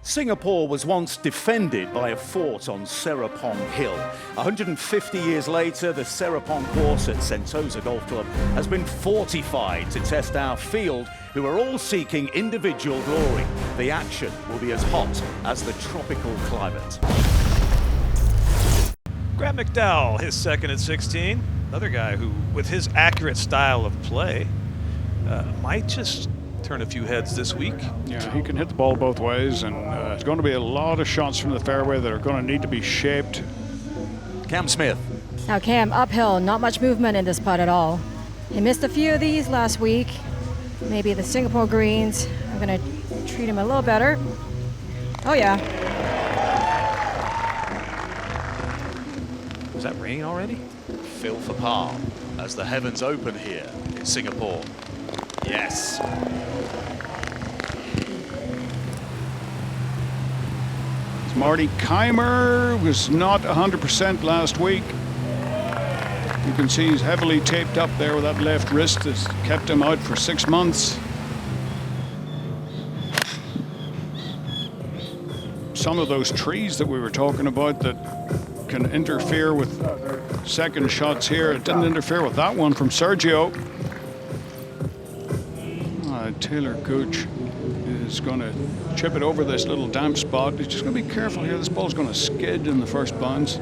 Singapore was once defended by a fort on Serapong Hill. 150 years later, the Serapong course at Sentosa Golf Club has been fortified to test our field, who are all seeking individual glory. The action will be as hot as the tropical climate. Grant McDowell, his second at 16. Another guy who, with his accurate style of play, might just turn a few heads this week. Yeah, he can hit the ball both ways, and there's going to be a lot of shots from the fairway that are going to need to be shaped. Cam Smith. Now Cam, uphill, not much movement in this putt at all. He missed a few of these last week. Maybe the Singapore greens are going to treat him a little better. Oh yeah. Is that rain already? Phil for par as the heavens open here in Singapore. Yes. Marty Keimer was not 100% last week. You can see he's heavily taped up there with that left wrist that's kept him out for 6 months. Some of those trees that we were talking about that can interfere with second shots here, it didn't interfere with that one from Sergio. Taylor Gooch is going to chip it over this little damp spot. He's just going to be careful here. This ball's going to skid in the first bounce.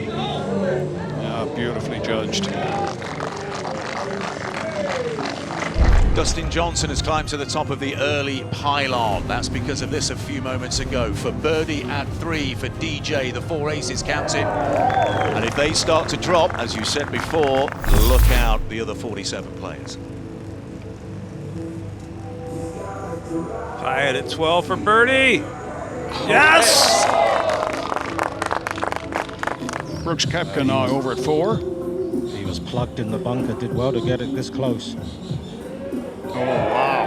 Yeah, beautifully judged. Dustin Johnson has climbed to the top of the early pylon. That's because of this a few moments ago. For birdie at 3 for DJ, the 4 aces counted. And if they start to drop, as you said before, look out, the other 47 players. Hyatt at 12 for birdie. Yes! Brooks Koepka now over at 4. He was plugged in the bunker, did well to get it this close. Oh, wow.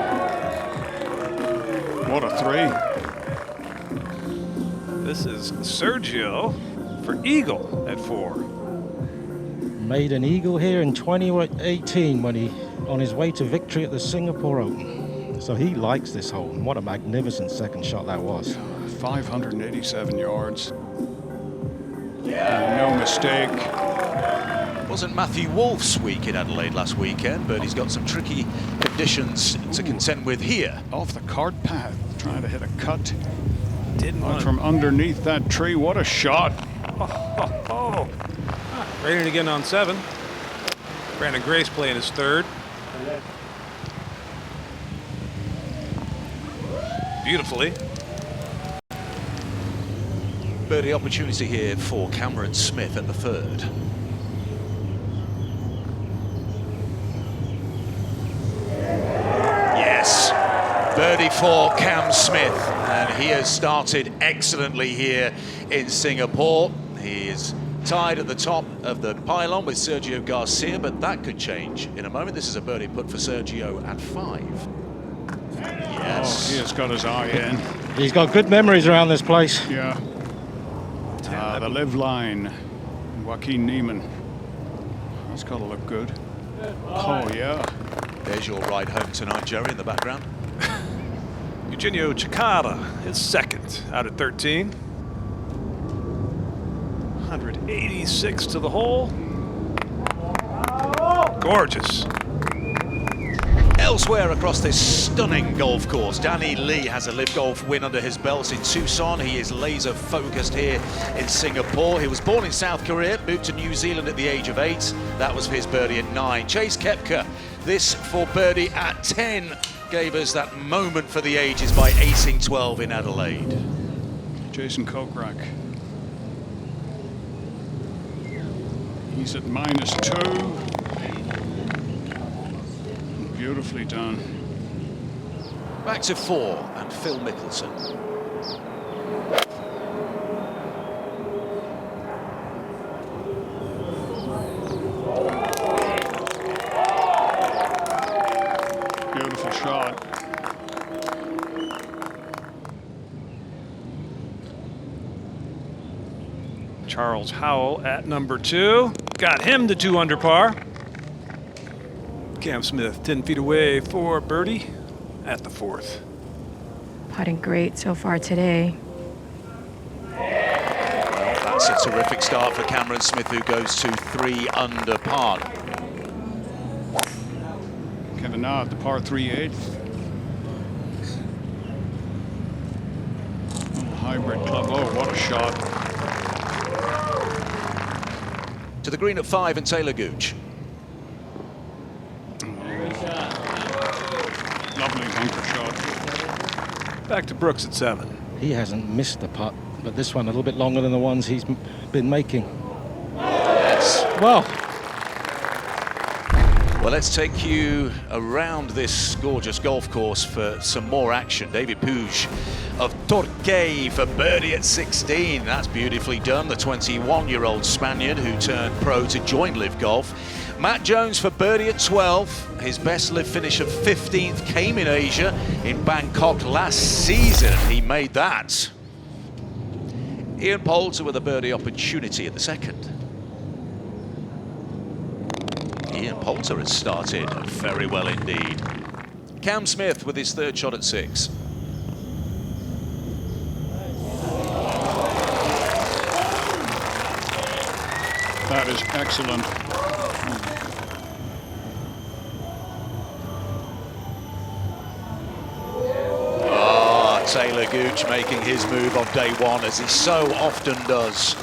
What a 3. This is Sergio for eagle at 4. Made an eagle here in 2018 when he on his way to victory at the Singapore Open. So he likes this hole, and what a magnificent second shot that was. 587 yards. No mistake. Wasn't Matthew Wolff's week in Adelaide last weekend, but he's got some tricky conditions to contend with here. Off the cart path, trying to hit a cut. Didn't want from underneath that tree. What a shot. Raining again on 7. Brandon Grace playing his 3rd. Beautifully. Birdie opportunity here for Cameron Smith at the 3rd. Yes, birdie for Cam Smith, and he has started excellently here in Singapore. He is tied at the top of the pylon with Sergio Garcia, but that could change in a moment. This is a birdie put for Sergio at 5. Yes. Oh, he has got his eye in. He's got good memories around this place. Yeah. The LIV line. Joaquin Neiman. That's got to look good. Oh, yeah. There's your ride home tonight, Jerry, in the background. Eugenio Chikara, his 2nd out at 13. 186 to the hole. Gorgeous. Elsewhere across this stunning golf course, Danny Lee has a LIV Golf win under his belt in Tucson. He is laser focused here in Singapore. He was born in South Korea, moved to New Zealand at the age of 8. That was for his birdie at 9. Chase Koepka, this for birdie at 10, gave us that moment for the ages by acing 12 in Adelaide. Jason Kokrak. He's at -2. Beautifully done. Back to 4 and Phil Mickelson. Beautiful shot. Charles Howell at number 2. Got him to 2 under par. Cam Smith 10 feet away for birdie at the 4th. putting great so far today. Well, that's a terrific start for Cameron Smith, who goes to 3 under par. Kevin Na at the par 3/8. Little hybrid club. Oh, what a shot. To the green at 5 and Taylor Gooch. Lovely bunker shot. Back to Brooks at 7. He hasn't missed the putt, but this one a little bit longer than the ones he's been making. Yes. Well, Well, let's take you around this gorgeous golf course for some more action. David Puig of Torquay for birdie at 16. That's beautifully done. The 21-year-old Spaniard who turned pro to join LIV Golf. Matt Jones for birdie at 12. His best LIV finish of 15th came in Asia in Bangkok last season. He made that. Ian Poulter with a birdie opportunity at the second. Ian Poulter has started very well indeed. Cam Smith with his 3rd shot at 6. That is excellent. Taylor Gooch making his move on day 1, as he so often does.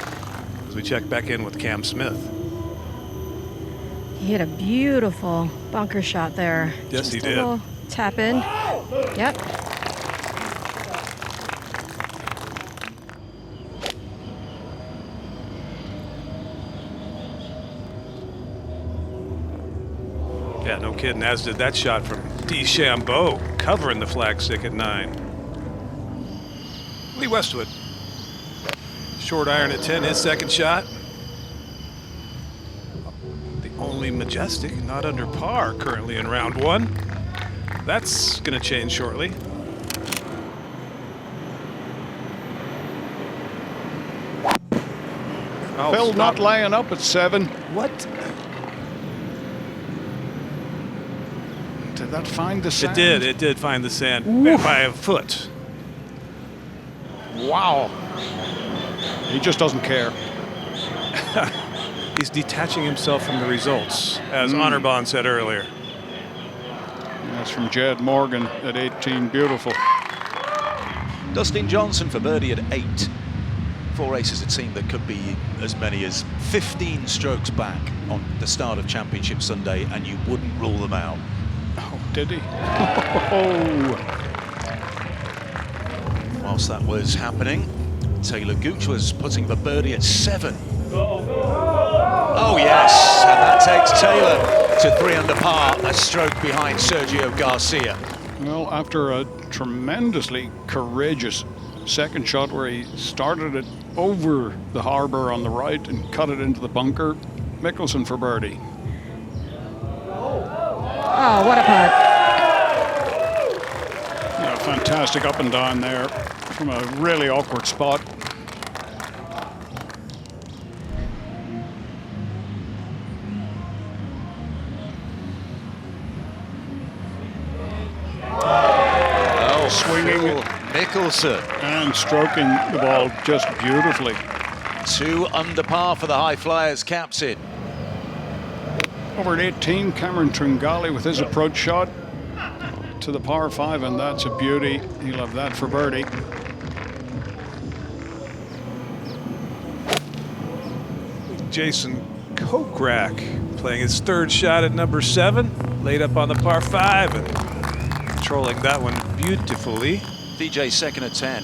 As we check back in with Cam Smith. He hit a beautiful bunker shot there. Yes, Just he a did. little tap in. Yep. Yeah, no kidding, as did that shot from DeChambeau, covering the flagstick at 9. Lee Westwood, short iron at 10, his 2nd shot. The only Majestic not under par currently in round 1. That's gonna change shortly. Oh, Phil stop. not laying up at 7. What? Did that find the sand? It did find the sand by a foot. Wow. He just doesn't care. He's detaching himself from the results, as Honorbon said earlier. That's from Jed Morgan at 18. Beautiful. Dustin Johnson for birdie at 8. 4 aces, a team that could be as many as 15 strokes back on the start of Championship Sunday, and you wouldn't rule them out. Oh, did he? Oh. Whilst that was happening, Taylor Gooch was putting the birdie at 7. Oh yes, and that takes Taylor to 3 under par, a stroke behind Sergio Garcia. Well, after a tremendously courageous 2nd shot where he started it over the harbor on the right and cut it into the bunker, Mickelson for birdie. Oh, what a putt. Yeah, fantastic up and down there from a really awkward spot. Oh, Swinging Phil it. Mickelson. And stroking the ball just beautifully. 2 under par for the High Flyers captain. Over at 18, Cameron Tringale with his approach shot to the par 5, and that's a beauty. He'll have that for birdie. Jason Kokrak playing his 3rd shot at number 7, laid up on the par 5 and controlling that one beautifully. DJ 2nd at 10.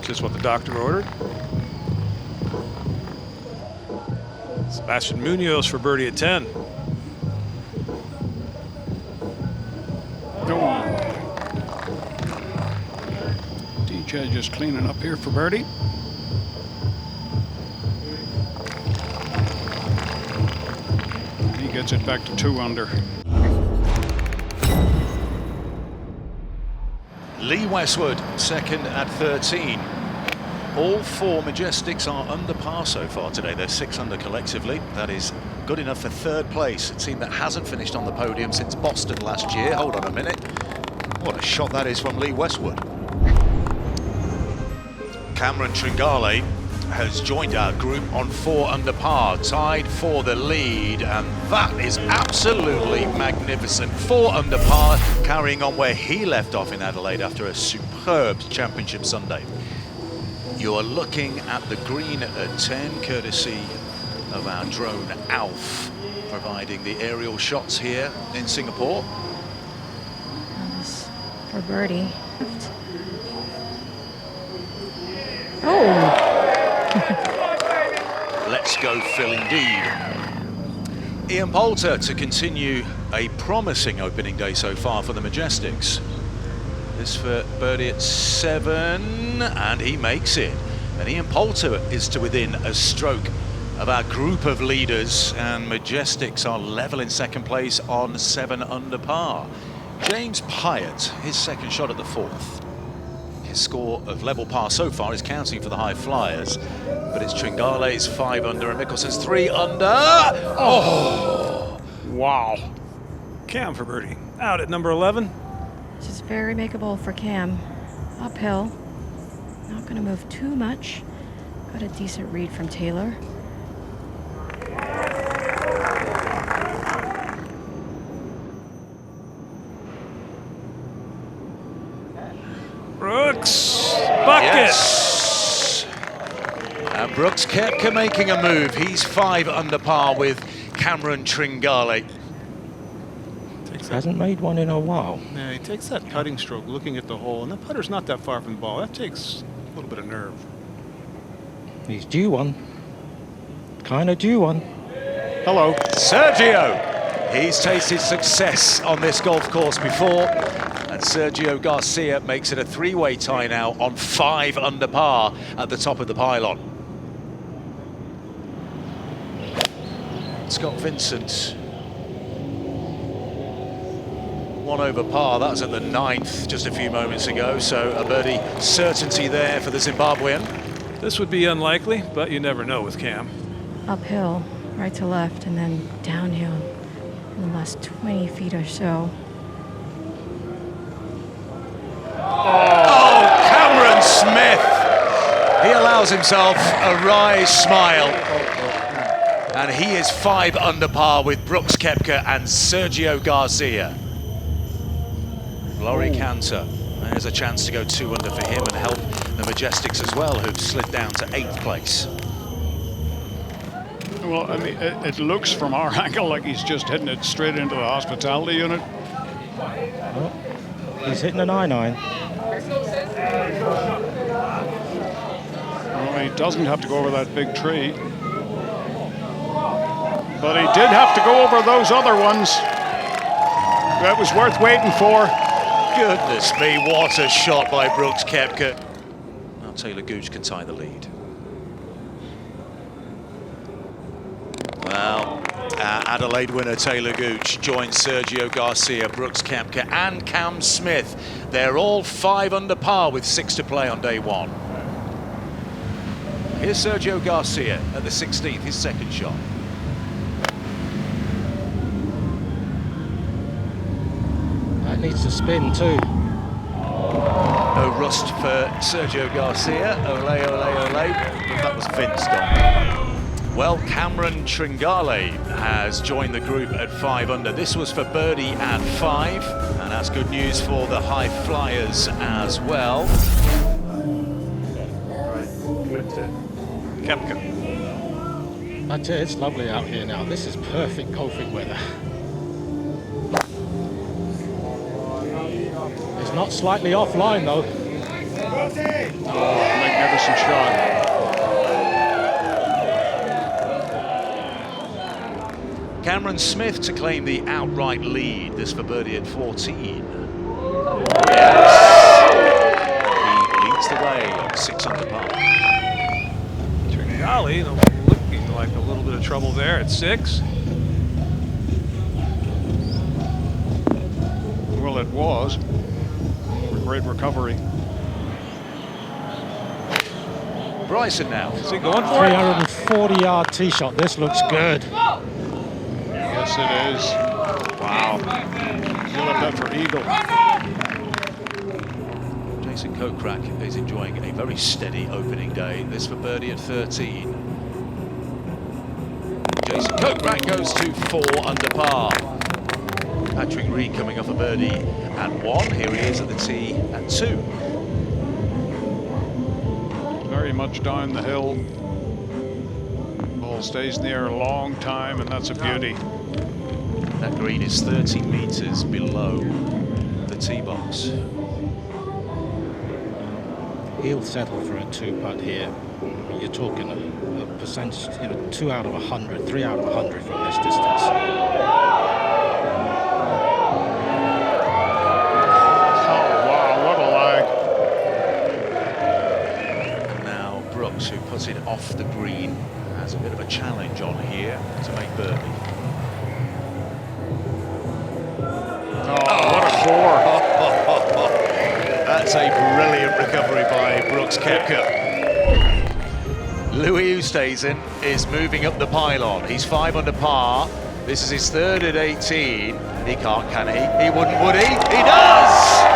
Just what the doctor ordered. Sebastian Munoz for birdie at 10. DJ just cleaning up here for birdie. He gets it back to 2 under. Lee Westwood 2nd at 13. All four Majestics are under par so far today. They're 6 under collectively. That is good enough for third place. A team that hasn't finished on the podium since Boston last year. Hold on a minute. What a shot that is from Lee Westwood. Cameron Tringale has joined our group on 4 under par, tied for the lead, and that is absolutely magnificent. 4 under par, carrying on where he left off in Adelaide after a superb championship Sunday. You are looking at the green at 10, courtesy of our drone Alf, providing the aerial shots here in Singapore. For birdie. Oh! Let's go Phil indeed. Ian Poulter to continue a promising opening day so far for the Majestics. This for birdie at 7, and he makes it. And Ian Poulter is to within a stroke of our group of leaders, and Majestics are level in second place on 7 under par. James Pyatt, his second shot at the 4th. His score of level par so far is counting for the high flyers, but it's Tringale's 5 under and Mickelson's 3 under. Oh! Wow. Cam for birdie. Out at number 11. This is very makeable for Cam. Uphill. Not going to move too much. Got a decent read from Taylor. Brooks. Bucket. Yes. And Brooks Koepka making a move. He's 5 under par with Cameron Tringale. Hasn't made one in a while. Yeah, he takes that putting stroke looking at the hole, and that putter's not that far from the ball. That takes a little bit of nerve. He's due one. Kind of due one. Hello. Sergio. He's tasted success on this golf course before, and Sergio Garcia makes it a 3-way tie now on 5 under par at the top of the pylon. Scott Vincent, 1 over par. That was at the 9th just a few moments ago, so a birdie certainty there for the Zimbabwean. This would be unlikely, but you never know with Cam. Uphill, right to left, and then downhill in the last 20 feet or so. Oh, Cameron Smith! He allows himself a wry smile. And he is 5 under par with Brooks Koepka and Sergio Garcia. Laurie Cantor, there's a chance to go 2 under for him and help the Majestics as well, who've slid down to 8th place. Well, I mean, it looks from our angle like he's just hitting it straight into the hospitality unit. Oh, he's hitting a 9-iron. Well, he doesn't have to go over that big tree. But he did have to go over those other ones. That was worth waiting for. Goodness me, what a shot by Brooks Koepka. Now Taylor Gooch can tie the lead. Well, Adelaide winner Taylor Gooch joins Sergio Garcia, Brooks Koepka and Cam Smith. They're all 5 under par with 6 to play on day 1. Here's Sergio Garcia at the 16th, his second shot. That needs to spin too. No rust for Sergio Garcia. Ole, ole, ole. That was Vince Don. Well, Cameron Tringale has joined the group at 5 under. This was for birdie at 5, and that's good news for the high flyers as well. Koepka. I tell you, it's lovely out here now. This is perfect golfing weather. It's not slightly offline though. Oh, magnificent shot. Cameron Smith to claim the outright lead. This for birdie at 14. Yes. He leads the way on 6 under par. Tringale looking like a little bit of trouble there at 6. Well, it was. Great recovery. Bryson now. Is he going for it? 340-yard tee shot. This looks good. Yes, it is. Wow. You'll have that for eagle. Jason Kokrak is enjoying a very steady opening day. This for birdie at 13. Jason Kokrak goes to 4 under par. Patrick Reed coming off a birdie at 1. Here he is at the tee at 2. Very much down the hill. Ball stays in the air a long time, and that's a beauty. That green is 30 meters below the tee box. He'll settle for a 2-putt here. You're talking a percentage, 2 out of 100, 3 out of 100 from this distance. Who puts it off the green, has a bit of a challenge on here to make birdie. Oh, what a four. That's a brilliant recovery by Brooks Koepka. Louis Oosthuizen is moving up the pylon. He's 5 under par. This is his 3rd at 18. He can't, can he? He wouldn't, would he? He does!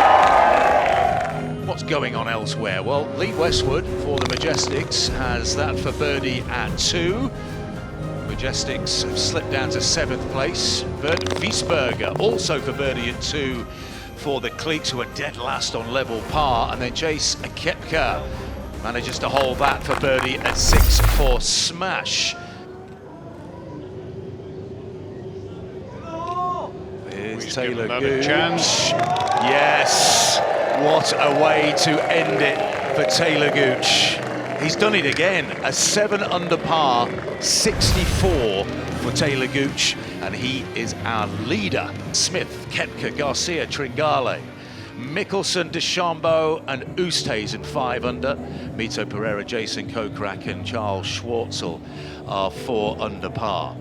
What's going on elsewhere? Well, Lee Westwood for the Majestics has that for birdie at 2. Majestics have slipped down to 7th place. Bert Wiesberger also for birdie at 2 for the Cleeks, who are dead last on level par. And then Chase Koepka manages to hold that for birdie at 6 for smash. Here's Taylor Gooch. Yes! What a way to end it for Taylor Gooch. He's done it again. A 7 under par, 64 for Taylor Gooch, and he is our leader. Smith, Koepka, Garcia, Tringale, Mickelson, DeChambeau, and Oosthuizen 5 under. Mito Pereira, Jason Kokrak, and Charles Schwartzel are 4 under par.